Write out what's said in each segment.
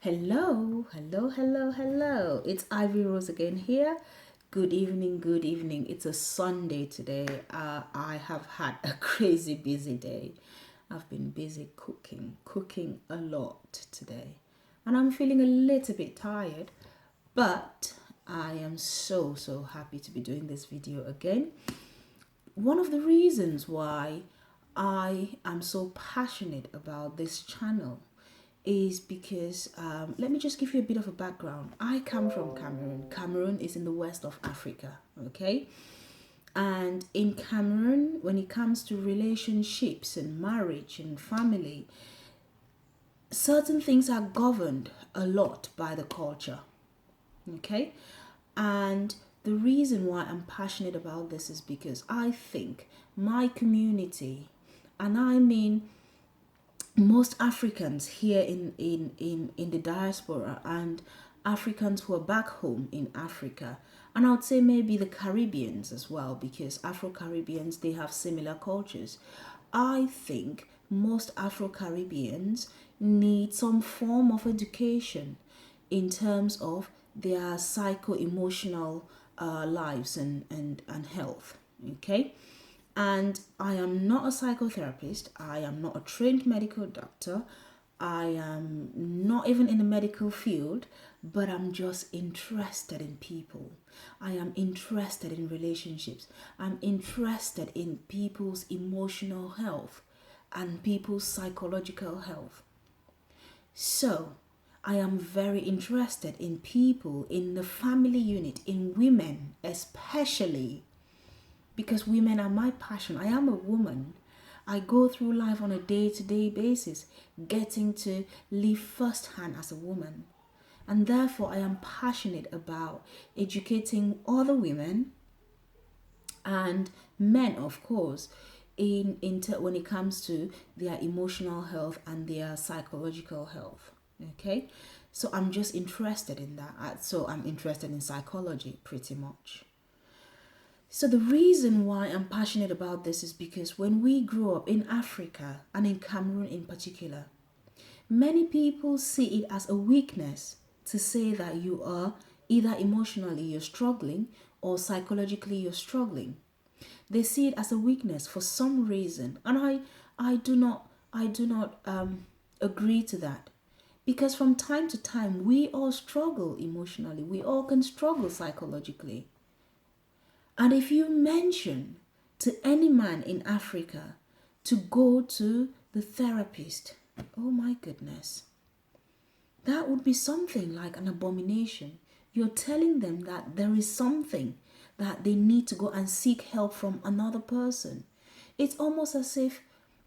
Hello, hello, hello, hello. It's Ivy Rose again here. Good evening, good evening. It's a Sunday today. I have had a crazy busy day. I've been busy cooking a lot today. And I'm feeling a little bit tired, but I am so happy to be doing this video again. One of the reasons why I am so passionate about this channel is because let me just give you a bit of a background. I come from Cameroon. Cameroon is in the west of Africa, okay? And in Cameroon, when it comes to relationships and marriage and family, certain things are governed a lot by the culture, okay? And the reason why I'm passionate about this is because I think my community, and I mean most Africans here in the diaspora and Africans who are back home in Africa, and I would say maybe the Caribbeans as well, because Afro Carribeans, they have similar cultures. I think most Afro Caribbeans need some form of education in terms of their psycho-emotional lives and health, okay? And I am not a psychotherapist. I am not a trained medical doctor. I am not even in the medical field, but I'm just interested in people. I am interested in relationships. I'm interested in people's emotional health and people's psychological health. So, I am very interested in people, in the family unit, in women especially, because women are my passion. I am a woman. I go through life on a day-to-day basis, getting to live firsthand as a woman. And therefore, I am passionate about educating other women and men, of course, when it comes to their emotional health and their psychological health. Okay? So I'm just interested in that. So I'm interested in psychology pretty much. So the reason why I'm passionate about this is because when we grow up in Africa and in Cameroon in particular, many people see it as a weakness to say that you are either emotionally you're struggling or psychologically you're struggling. They see it as a weakness for some reason, and I do not agree to that, because from time to time we all struggle emotionally, we all can struggle psychologically. And if you mention to any man in Africa to go to the therapist, oh my goodness, that would be something like an abomination. You're telling them that there is something that they need to go and seek help from another person. It's almost as if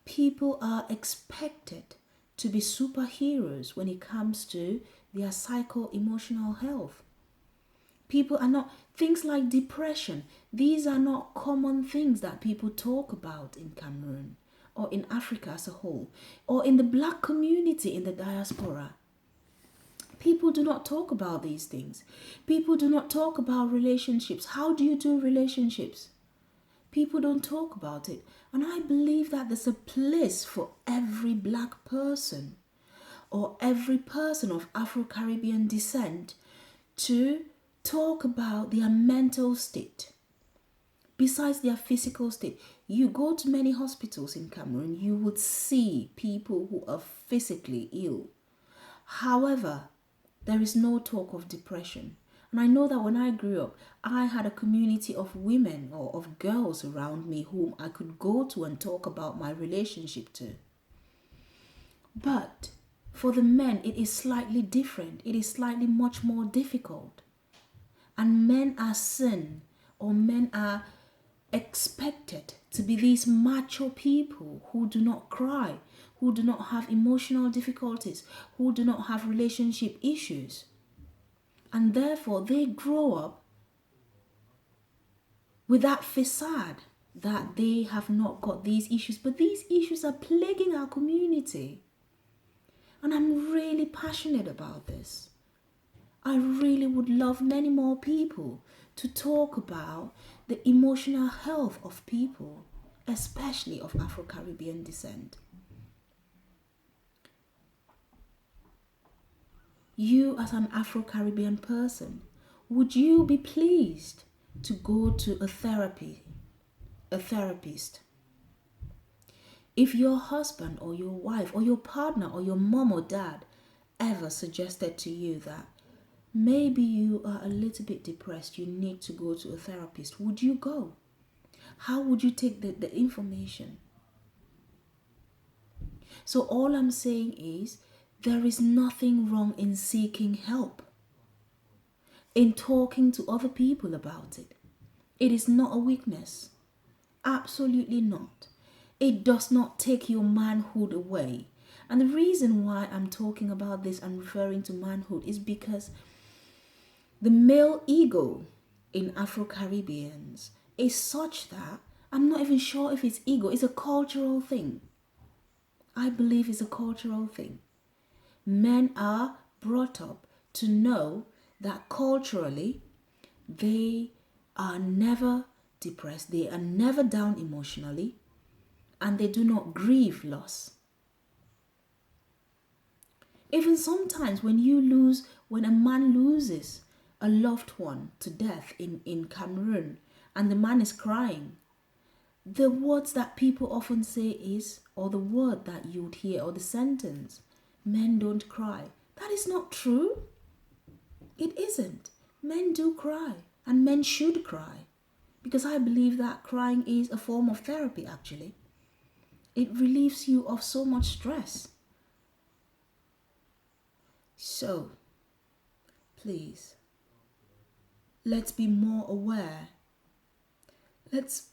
people are expected to be superheroes when it comes to their psycho-emotional health. People are not, things like depression, these are not common things that people talk about in Cameroon or in Africa as a whole, or in the black community in the diaspora. People do not talk about these things. People do not talk about relationships. How do you do relationships? People don't talk about it. And I believe that there's a place for every black person or every person of Afro Caribbean descent to talk about their mental state besides their physical state. You go to many hospitals in Cameroon, you would see people who are physically ill. However, there is no talk of depression. And I know that when I grew up, I had a community of women or of girls around me whom I could go to and talk about my relationship to. But for the men, it is slightly different. It is slightly much more difficult. And men are seen, or men are expected to be these macho people who do not cry, who do not have emotional difficulties, who do not have relationship issues. And therefore, they grow up with that facade that they have not got these issues. But these issues are plaguing our community. And I'm really passionate about this. I really would love many more people to talk about the emotional health of people, especially of Afro Caribbean descent. You as an Afro Caribbean person, would you be pleased to go to a therapist? If your husband or your wife or your partner or your mom or dad ever suggested to you that maybe you are a little bit depressed, you need to go to a therapist, would you go? How would you take the information? So all I'm saying is there is nothing wrong in seeking help, in talking to other people about it. It is not a weakness. Absolutely not. It does not take your manhood away. And the reason why I'm talking about this and referring to manhood is because the male ego in Afro Caribbeans is such that I'm not even sure if it's ego, it's a cultural thing. I believe it's a cultural thing. Men are brought up to know that culturally they are never depressed, they are never down emotionally, and they do not grieve loss. Even sometimes when a man loses a loved one to death in Cameroon and the man is crying, the words that people often say is, or the word that you would hear, or the sentence, men don't cry. That is not true. It isn't. Men do cry, and men should cry, because I believe that crying is a form of therapy actually. It relieves you of so much stress. So, please, let's be more aware. Let's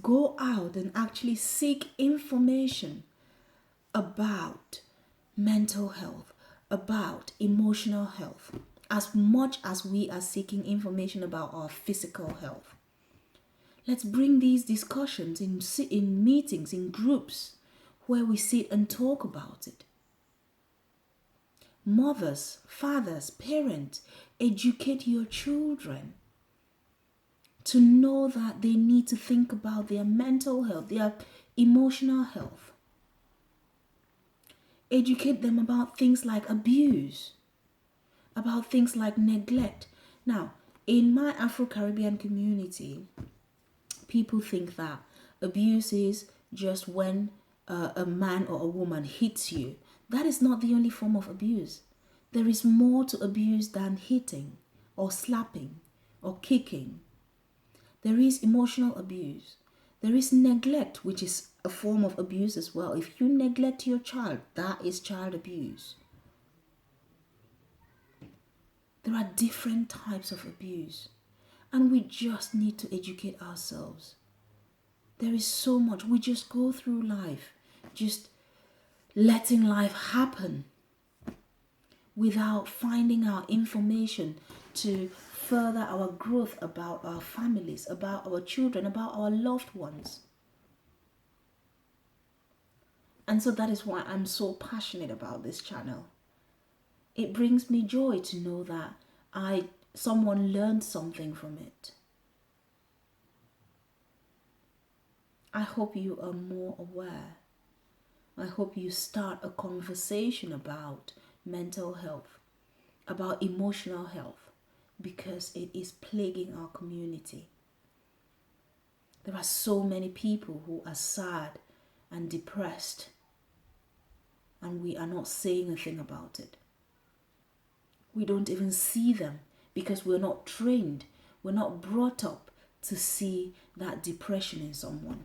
go out and actually seek information about mental health, about emotional health, as much as we are seeking information about our physical health. Let's bring these discussions in meetings, in groups, where we sit and talk about it. Mothers, fathers, parents, educate your children to know that they need to think about their mental health, their emotional health. Educate them about things like abuse, about things like neglect. Now, in my Afro Caribbean community, people think that abuse is just when a man or a woman hits you. That is not the only form of abuse. There is more to abuse than hitting or slapping or kicking. There is emotional abuse. There is neglect, which is a form of abuse as well. If you neglect your child, that is child abuse. There are different types of abuse, and we just need to educate ourselves. There is so much. We just go through life, just letting life happen without finding our information to further our growth about our families, about our children, about our loved ones. And so that is why I'm so passionate about this channel. It brings me joy to know that someone learned something from it. I hope you are more aware. I hope you start a conversation about mental health, about emotional health, because it is plaguing our community. There are so many people who are sad and depressed, and we are not saying a thing about it. We don't even see them because we're not trained. We're not brought up to see that depression in someone.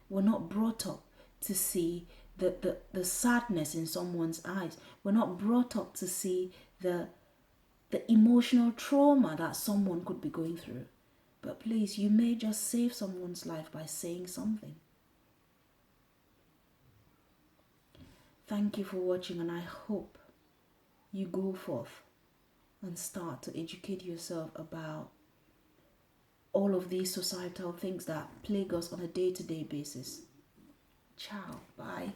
We're not brought up to see the sadness in someone's eyes. We're not brought up to see the emotional trauma that someone could be going through. But please, you may just save someone's life by saying something. Thank you for watching, and I hope you go forth and start to educate yourself about all of these societal things that plague us on a day-to-day basis. Ciao. Bye.